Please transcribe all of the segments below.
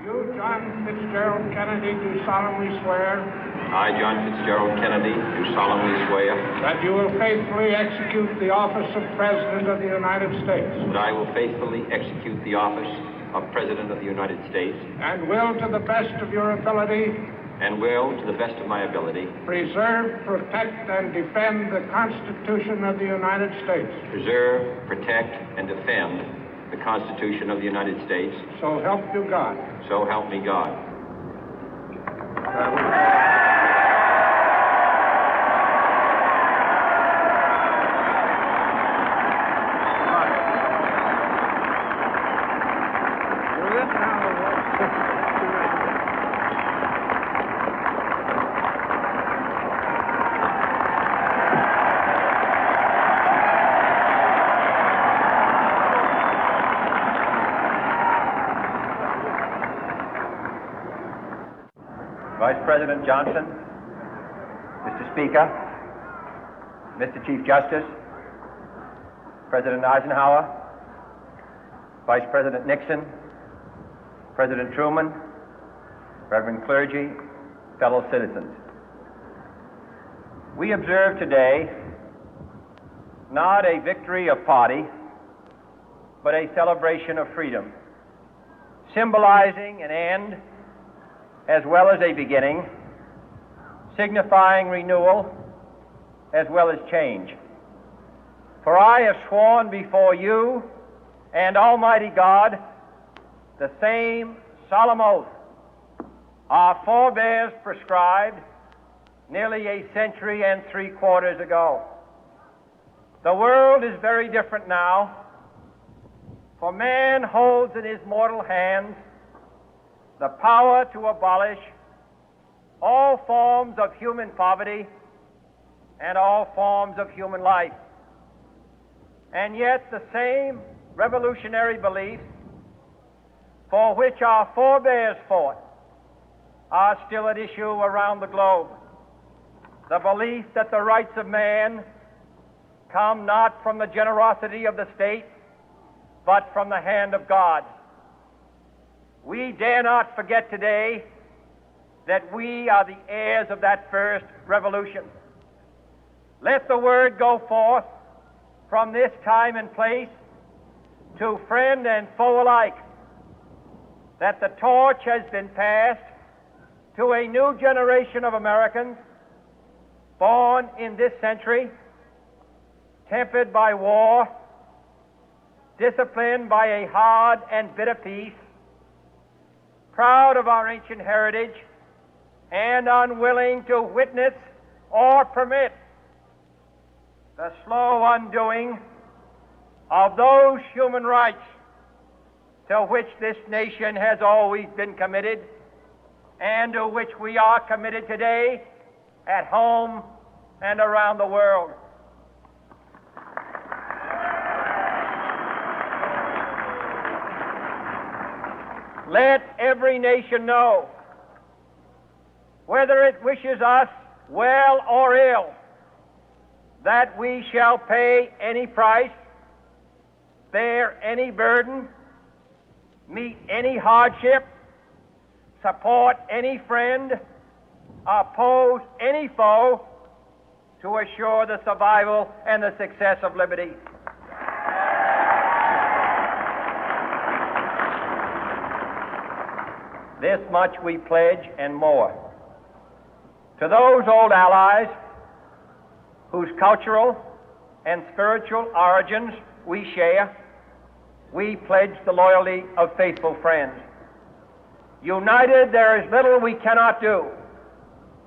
You, John Fitzgerald Kennedy, do solemnly swear I, John Fitzgerald Kennedy, do solemnly swear that you will faithfully execute the office of President of the United States that I will faithfully execute the office of President of the United States and will, to the best of your ability, and will, to the best of my ability, preserve, protect, and defend the Constitution of the United States. preserve, protect, and defend the Constitution of the United States. So help you God. So help me God. Vice President Johnson, Mr. Speaker, Mr. Chief Justice, President Eisenhower, Vice President Nixon, President Truman, Reverend clergy, fellow citizens. We observe today not a victory of party, but a celebration of freedom, symbolizing an end as well as a beginning, signifying renewal as well as change. For I have sworn before you and Almighty God the same solemn oath our forebears prescribed nearly a century and 3/4 ago. The world is very different now, for man holds in his mortal hands the power to abolish all forms of human poverty and all forms of human life. And yet the same revolutionary beliefs for which our forebears fought are still at issue around the globe. The belief that the rights of man come not from the generosity of the state, but from the hand of God. We dare not forget today that we are the heirs of that first revolution. Let the word go forth from this time and place to friend and foe alike that the torch has been passed to a new generation of Americans born in this century, tempered by war, disciplined by a hard and bitter peace, proud of our ancient heritage, and unwilling to witness or permit the slow undoing of those human rights to which this nation has always been committed and to which we are committed today at home and around the world. Let every nation know, whether it wishes us well or ill, that we shall pay any price, bear any burden, meet any hardship, support any friend, oppose any foe to assure the survival and the success of liberty. This much we pledge and more. To those old allies whose cultural and spiritual origins we share, we pledge the loyalty of faithful friends. United, there is little we cannot do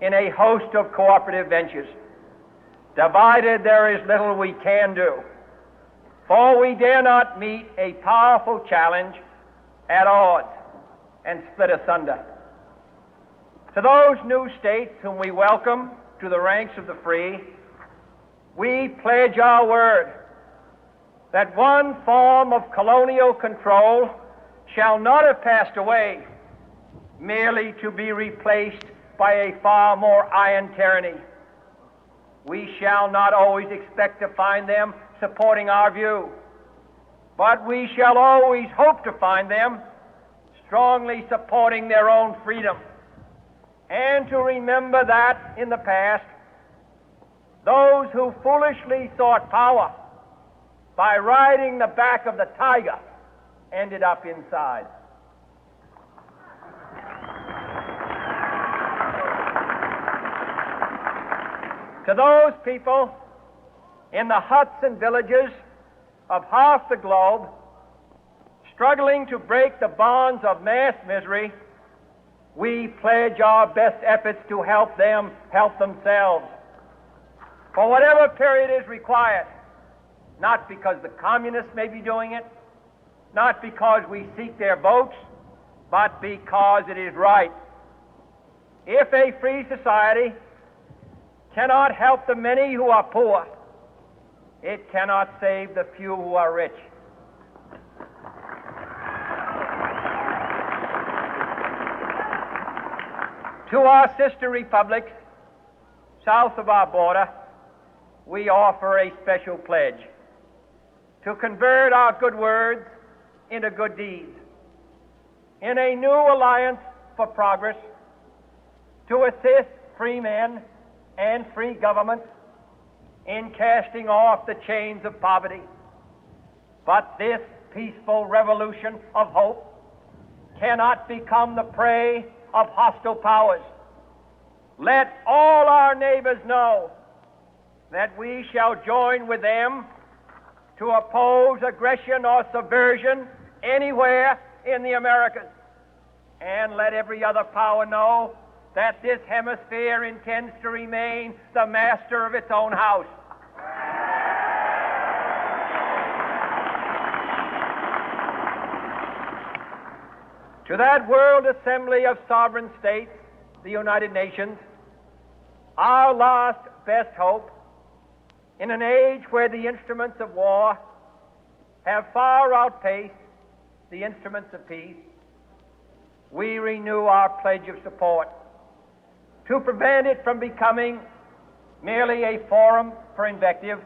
in a host of cooperative ventures. Divided, there is little we can do, for we dare not meet a powerful challenge at odds and split asunder. To those new states whom we welcome to the ranks of the free, we pledge our word that one form of colonial control shall not have passed away, merely to be replaced by a far more iron tyranny. We shall not always expect to find them supporting our view, but we shall always hope to find them strongly supporting their own freedom, and to remember that in the past, those who foolishly sought power by riding the back of the tiger ended up inside. To those people in the huts and villages of half the globe struggling to break the bonds of mass misery, we pledge our best efforts to help them help themselves for whatever period is required, not because the communists may be doing it, not because we seek their votes, but because it is right. If a free society cannot help the many who are poor, it cannot save the few who are rich. To our sister republics south of our border, we offer a special pledge to convert our good words into good deeds, in a new alliance for progress, to assist free men and free governments in casting off the chains of poverty. But this peaceful revolution of hope cannot become the prey of hostile powers. Let all our neighbors know that we shall join with them to oppose aggression or subversion anywhere in the Americas. And let every other power know that this hemisphere intends to remain the master of its own house. To that World Assembly of Sovereign States, the United Nations, our last best hope, in an age where the instruments of war have far outpaced the instruments of peace, we renew our pledge of support to prevent it from becoming merely a forum for invective,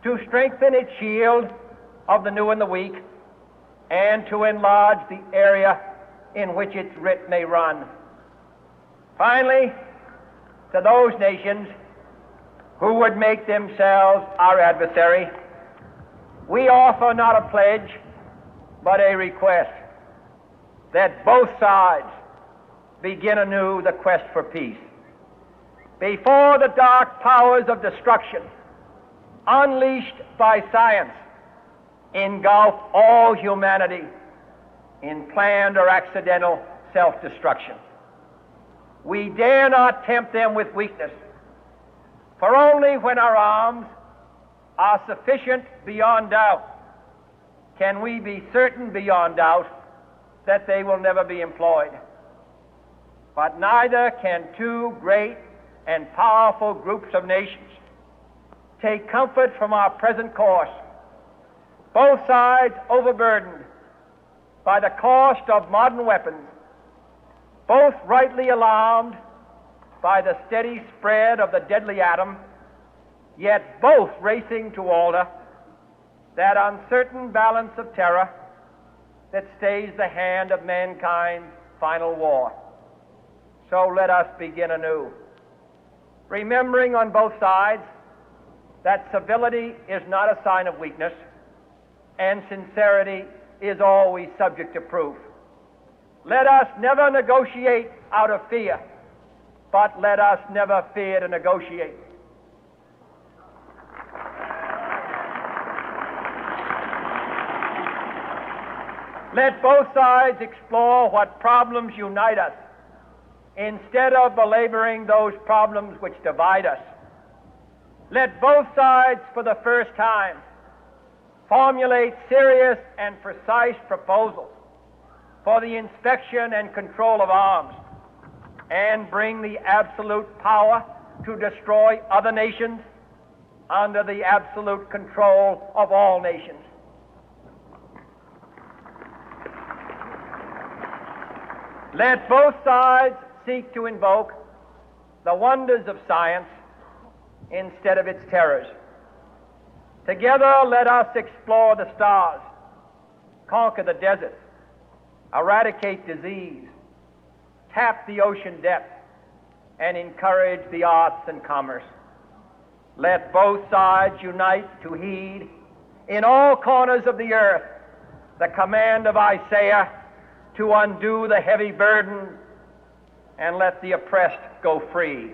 to strengthen its shield of the new and the weak, and to enlarge the area in which its writ may run. Finally, to those nations who would make themselves our adversary, we offer not a pledge, but a request that both sides begin anew the quest for peace. Before the dark powers of destruction, unleashed by science, engulf all humanity in planned or accidental self-destruction, we dare not tempt them with weakness, for only when our arms are sufficient beyond doubt can we be certain beyond doubt that they will never be employed. But neither can two great and powerful groups of nations take comfort from our present course, both sides overburdened by the cost of modern weapons, both rightly alarmed by the steady spread of the deadly atom, yet both racing to alter that uncertain balance of terror that stays the hand of mankind's final war. So let us begin anew, remembering on both sides that civility is not a sign of weakness, and sincerity is always subject to proof. Let us never negotiate out of fear, but let us never fear to negotiate. Let both sides explore what problems unite us, instead of belaboring those problems which divide us. Let both sides, for the first time, formulate serious and precise proposals for the inspection and control of arms, and bring the absolute power to destroy other nations under the absolute control of all nations. Let both sides seek to invoke the wonders of science instead of its terrors. Together, let us explore the stars, conquer the deserts, eradicate disease, tap the ocean depth, and encourage the arts and commerce. Let both sides unite to heed in all corners of the earth the command of Isaiah to undo the heavy burden and let the oppressed go free.